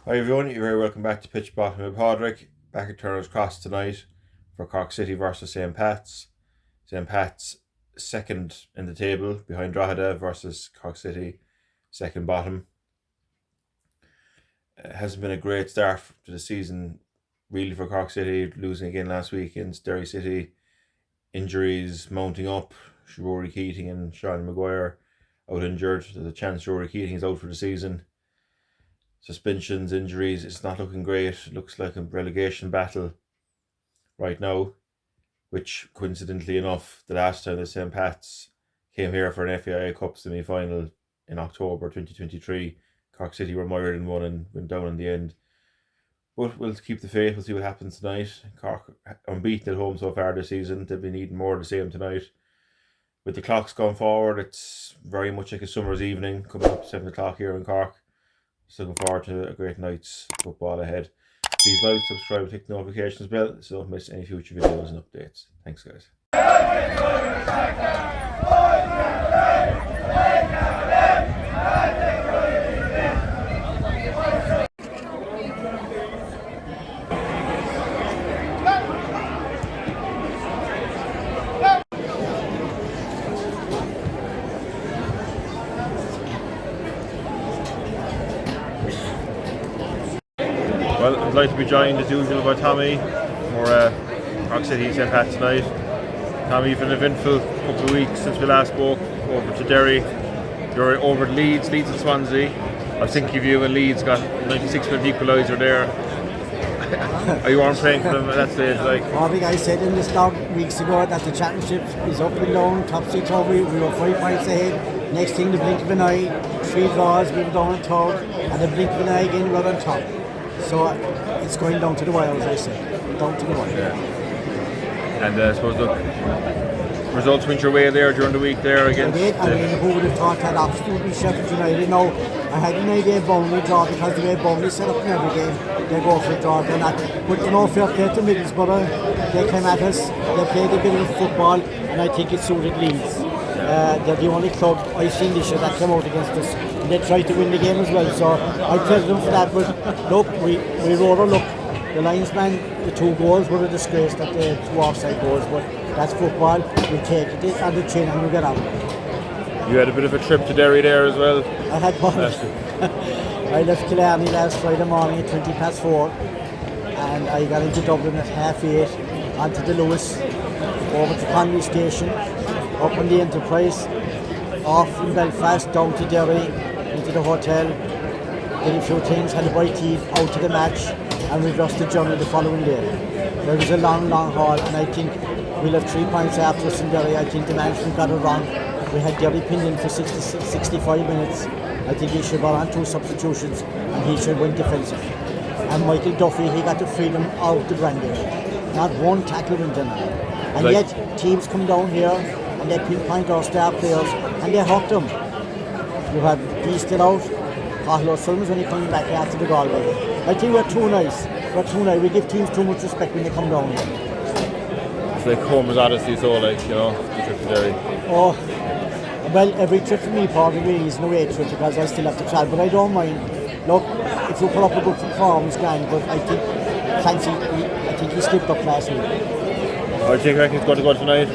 Hi everyone, you're very welcome back to Pitch Bottom with Podrick. Back at Turner's Cross tonight for Cork City versus St. Pat's. St. Pat's second in the table behind Drogheda versus Cork City, second bottom. It hasn't been a great start to the season really for Cork City, losing again last week against Derry City. Injuries mounting up, Rory Keating and Sean Maguire out injured. There's a chance Rory Keating is out for the season. Suspensions, injuries, it's not looking great. It looks like a relegation battle right now, which coincidentally enough, the last time the St. Pat's came here for an FAI Cup semi-final in October 2023, Cork City were mired in one and went down in the end. But we'll keep the faith, we'll see what happens tonight. Cork unbeaten at home so far this season, they'll be needing more of the same tonight. With the clocks going forward, it's very much like a summer's evening, coming up 7 o'clock here in Cork. So looking forward to a great night's football ahead. Please like, subscribe, and click the notifications bell so don't miss any future videos and updates. Thanks guys. Well, I'd like to be joined as usual by Tommy for Cork City St. Pat's tonight. Tommy, you've been an eventful couple of weeks since we last spoke. Over to Derry, you're over to Leeds and Swansea. I was thinking of you and Leeds got 96-minute equaliser there. Are you on playing for them at that stage? I think I said in this log weeks ago that the championship is up and down, topsy-turvy. We were 5 points ahead. Next thing, the blink of an eye, 3 draws, we were down on third, and the blink of an eye again, we were on top. So it's going down to the wire, as I said, down to the wire. Yeah. And I suppose look, results went your way there during the week there against. I mean, who would have thought that absolutely Sheffield United? No, I had an idea Burnley draw because the way Burnley set up in every game, they go for a draw, they're not. But fair play to Middlesbrough, they came at us, they played a bit of football, and I think it suited Leeds. They're the only club I've seen this year that came out against us. And they tried to win the game as well, so I credit them for that. But look, we wrote our luck. The linesman, the 2 goals were a disgrace, that the 2 offside goals, but that's football. We take it on the chin and we get out. You had a bit of a trip to Derry there as well. I had one. I left Killarney last Friday morning at 4:20, and I got into Dublin at 8:30, onto the Lewis, over to Conwy Station, up on the Enterprise, off in Belfast, down to Derry, into the hotel, did a few things, had a bite to eat, out to the match, and reversed the journey the following day. There was a long haul, and I think we'll have 3 points after us in Derry. I think the management got it wrong. We had Derry pinned in for 65 minutes. I think he should have on 2 substitutions, and he should have went defensive. And Michael Duffy, he got the freedom out of the brandy. Not one tackle went in. And yet teams come down here and they pinpoint our star players and they hurt them. You have D still out, Cathal O'Sullivan's only coming back after the Galway. I think we're too nice. We give teams too much respect when they come down here. It's like home is honestly so the trip to Derry. Oh, well, every trip for me probably is an away trip because I still have to travel, but I don't mind. Look, if you put up a good performance, gang, but I think he slipped up last week. I think he's going to go tonight.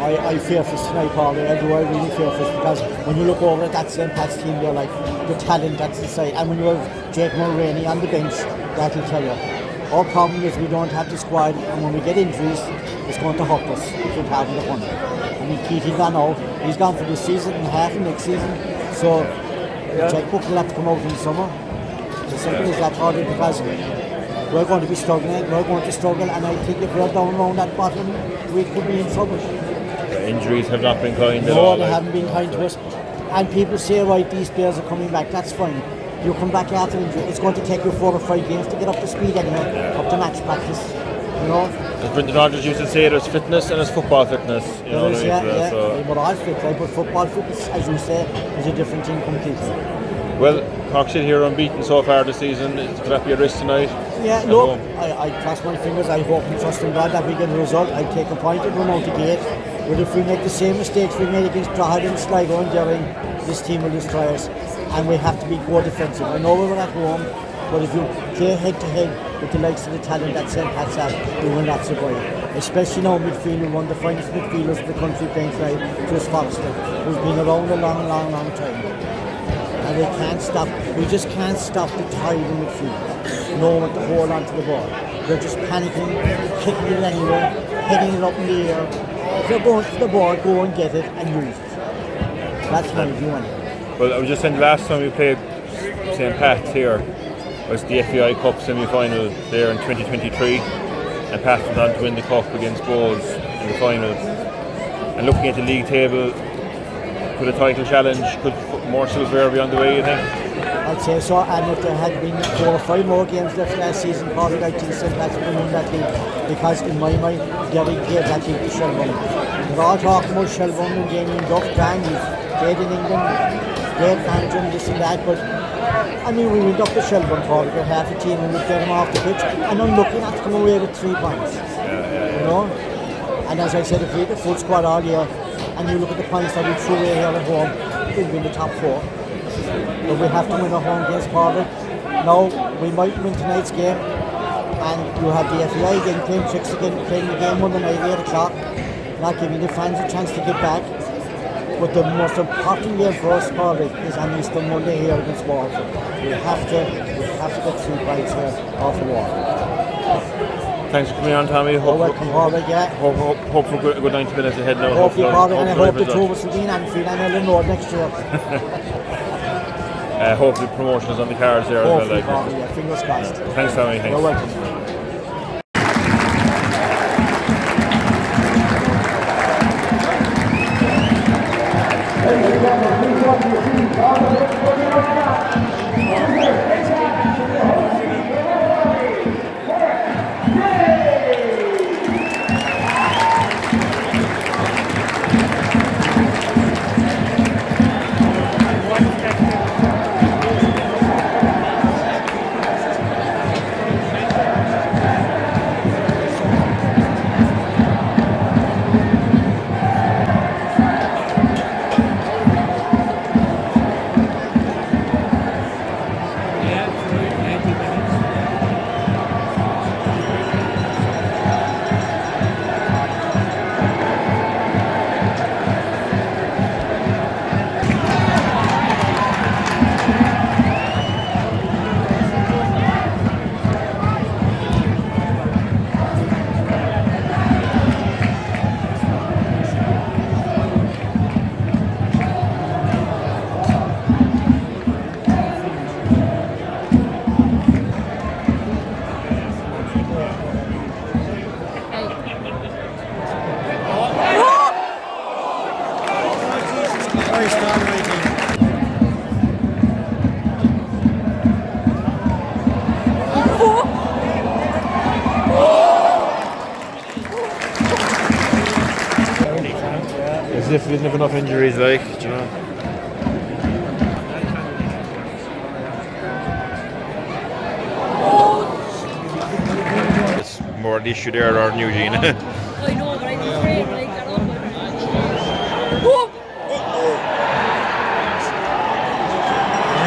I fear for tonight, Paul. I really fear for because when you look over at that St. Pat's team, you're like the talent that's inside, and when you have Jake Mulroney on the bench, that'll tell you. Our problem is we don't have the squad, and when we get injuries, it's going to hurt us if we have the fun. I mean, Keating's gone out. He's gone for this season and half of next season. So the checkbook will have to come out in the summer. As simple as that, Hardy, because we're going to be struggling. We're going to struggle, and I think if we're down around that bottom, we could be in trouble. The injuries have not been kind at No, all. they haven't been kind to us. And people say, right, these players are coming back. That's fine. You come back after injury. It's going to take you 4 or 5 games to get up to speed anyway, up to match practice. You know. As Brendan Rodgers used to say, there's fitness and there's football fitness. We're all fit, right? But football fitness, as you say, is a different thing completely. Well, Cork City here unbeaten so far this season. Could that be a risk tonight? Yeah, look, I cross my fingers. I hope and trust in God that we get a result. I take a point and run out the gate. But if we make the same mistakes we made against Drogheda and Sligo and Derry, this team will destroy us. And we have to be more defensive. I know we were at home, But if you play head to head with the likes of the talent that St. Pat's have, you will not survive. Especially now midfield, one of the finest midfielders in the country playing tonight, Chris Forrester, who's been around a long, long, long time. And they can't stop, we just can't stop the tide in midfield. No one to hold on to the ball. They're just panicking, kicking it anywhere, heading it up in the air. If you're going for the ball, go and get it and use it. That's my view on it. Well, I was just saying the last time we played St. Pat's here was the FAI Cup semi-final there in 2023, and Pat went on to win the cup against Bowes in the final. And looking at the league table, could a title challenge, could Morsels Vale be on the way, you think? I'd say so, and if there had been 4 or 5 more games left last season, probably I think St. Pat's would have won that league, because in my mind, Gary gave that league to Shelbourne. We're all talking about Shelbourne and Damien Duff, Dan, he's played in England, great manager and this and that, but I mean, we went up to Shelbourne probably for half a team and we'd get him off the pitch, and I'm lucky not to come away with 3 points. You know? And as I said, if we had the full squad all year, and you look at the points that we threw away here at home, we'd be in the top 4. But we have to win at home against Corby. Now, we might win tonight's game, and you have the FAI again playing tricks again, playing the game Monday night at 8 o'clock, not giving the fans a chance to get back. But the most important game for us, Corby, is on Easter Monday here against Waterford. We have to get 3 points here off the wall. Thanks for coming on, Tommy. Hope welcome, Corby, yeah. Hope for a good 90 minutes ahead now. Hopefully, Corby, and I hope the 2 of us will be in Anfield and Ellen Road next year. Hopefully promotion is on the cards there hopefully, as well. Corby, yeah. Fingers crossed. Thanks, Tommy. Thanks. You're welcome. As if we didn't have enough injuries, like, do you know. It's more the issue there, or Eugene. I know, but I'm afraid like that up.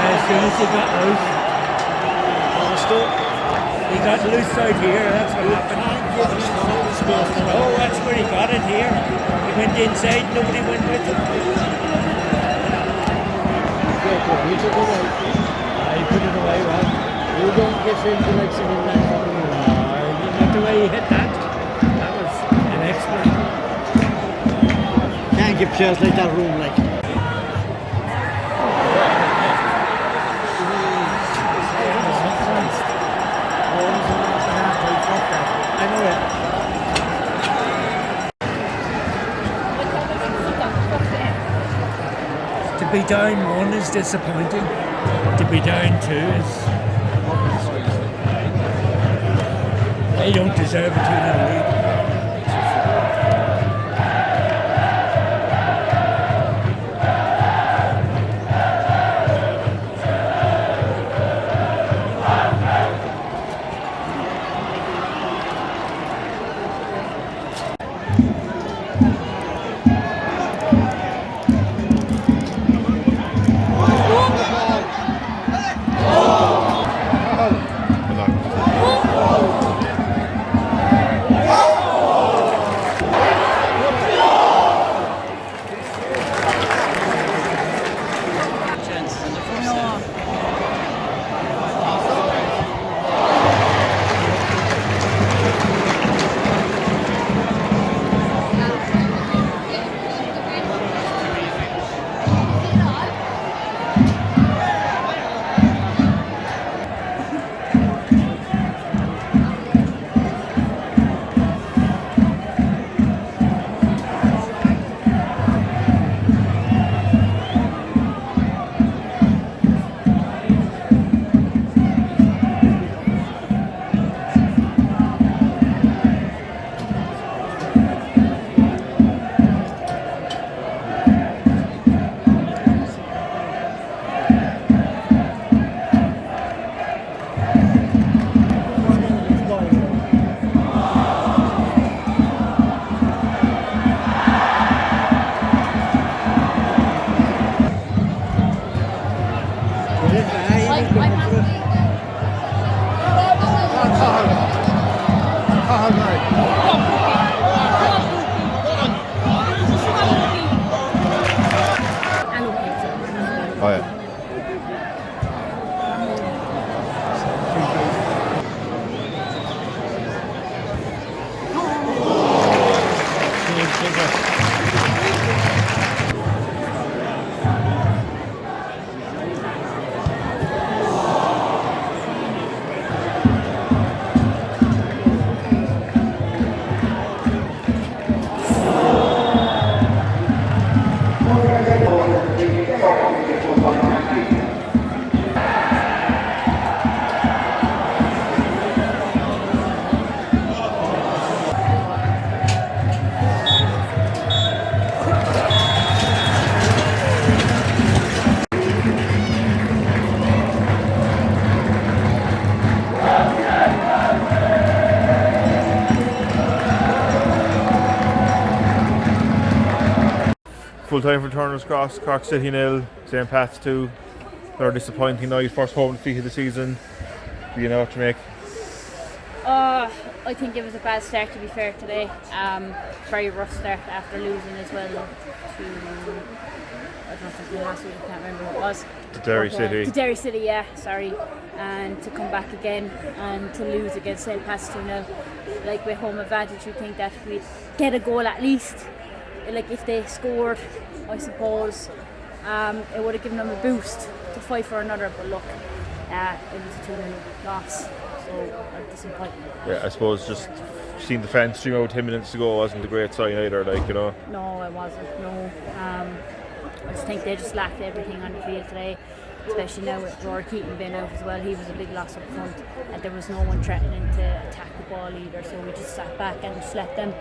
As soon as he got loose, he got loose out here, that's what happened. Oh, that's where he got it here. He went inside, nobody went with him. He took it away. He put it away well. You don't get into like something like that. Not the way he hit that. That was an expert. Can't give players like that room, like. I know it. To be down 1 is disappointing. To be down 2 is... They don't deserve a 2-0 lead. Oh yeah. Full time for Turner's Cross, Cork City 0, St. Pat's 2. Another disappointing night, first home defeat of the season. Do you know what to make? I think it was a bad start, to be fair, today. Very rough start after losing as well to, I don't know if it was last week, I can't remember what it was. To Derry City. To Derry City, yeah, sorry. And to come back again and to lose against St. Pat's 2-0. Like, with home advantage, you think that we'd get a goal at least. Like, if they scored, I suppose, it would have given them a boost to fight for another, but look, it was a 2-0 loss, so disappointing. Yeah, I suppose just seeing the fans stream out 10 minutes ago wasn't a great sign either, like, you know. No, it wasn't, no. I just think they just lacked everything on the field today, especially now with Rory Keaton being out as well. He was a big loss up front, and there was no one threatening to attack the ball either, so we just sat back and just let them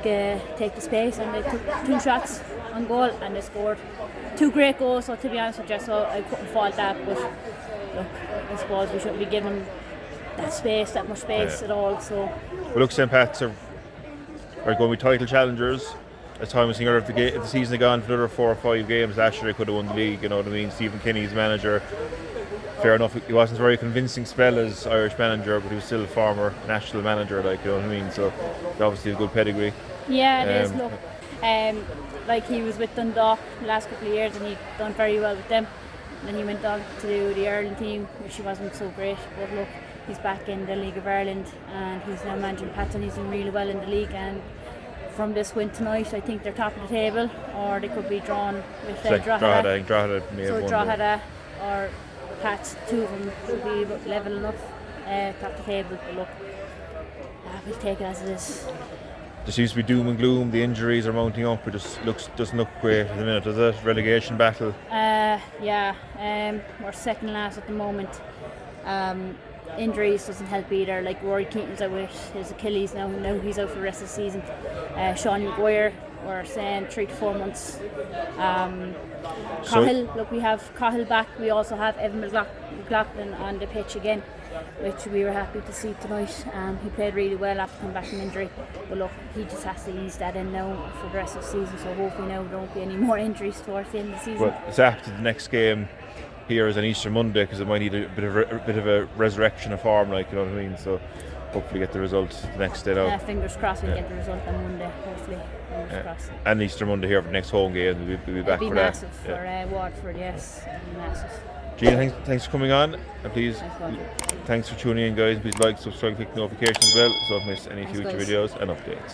take the space, and they took 2 shots on goal and they scored 2 great goals. So to be honest with you, so I couldn't fault that, but look, I suppose we shouldn't be given that much space at all. So Well, look, St. Pat's are going to be title challengers. As time was thinking of the season had gone for another 4 or 5 games, last year they could have won the league, you know what I mean. Stephen Kinney's manager, fair enough, he wasn't a very convincing spell as Irish manager, but he was still a former national manager, like, you know what I mean, so obviously a good pedigree. yeah, it is. Look, like, he was with Dundalk the last couple of years and he done very well with them. And then he went on to do the Ireland team, which he wasn't so great. But look, he's back in the League of Ireland and he's now managing Patton. He's doing really well in the league, and from this win tonight, I think they're top of the table, or they could be drawn with Drogheda. Drogheda. May So have won Drogheda or Pats, 2 of them should be about level enough, top of the table. But look, we'll take it as it is. There seems to be doom and gloom. The injuries are mounting up. It just doesn't look great at the minute, does it? Relegation battle. Yeah, we're second last at the moment. Injuries doesn't help either. Like, Rory Keaton's out with his Achilles now. Now he's out for the rest of the season. Sean Maguire, we're saying 3 to 4 months. Cahill, look, we have Cahill back. We also have Evan McLaughlin on the pitch again, which we were happy to see tonight. He played really well after coming back from injury, but look, he just has to ease that in now for the rest of the season, so hopefully now there won't be any more injuries towards the end of the season. But it's after the next game here is on Easter Monday, because it might need a bit of a resurrection of form, like, you know what I mean, so hopefully get the result the next day now. Fingers crossed we get the result on Monday, hopefully. Fingers crossed. And Easter Monday here for the next home game, we'll be back It'll be for massive that. for Waterford, yes. It'll be massive. Gina, thanks for coming on, and please, Thanks, thanks for tuning in, guys. Please like, subscribe, click the notifications bell so if you miss any Thanks, future guys. videos and updates.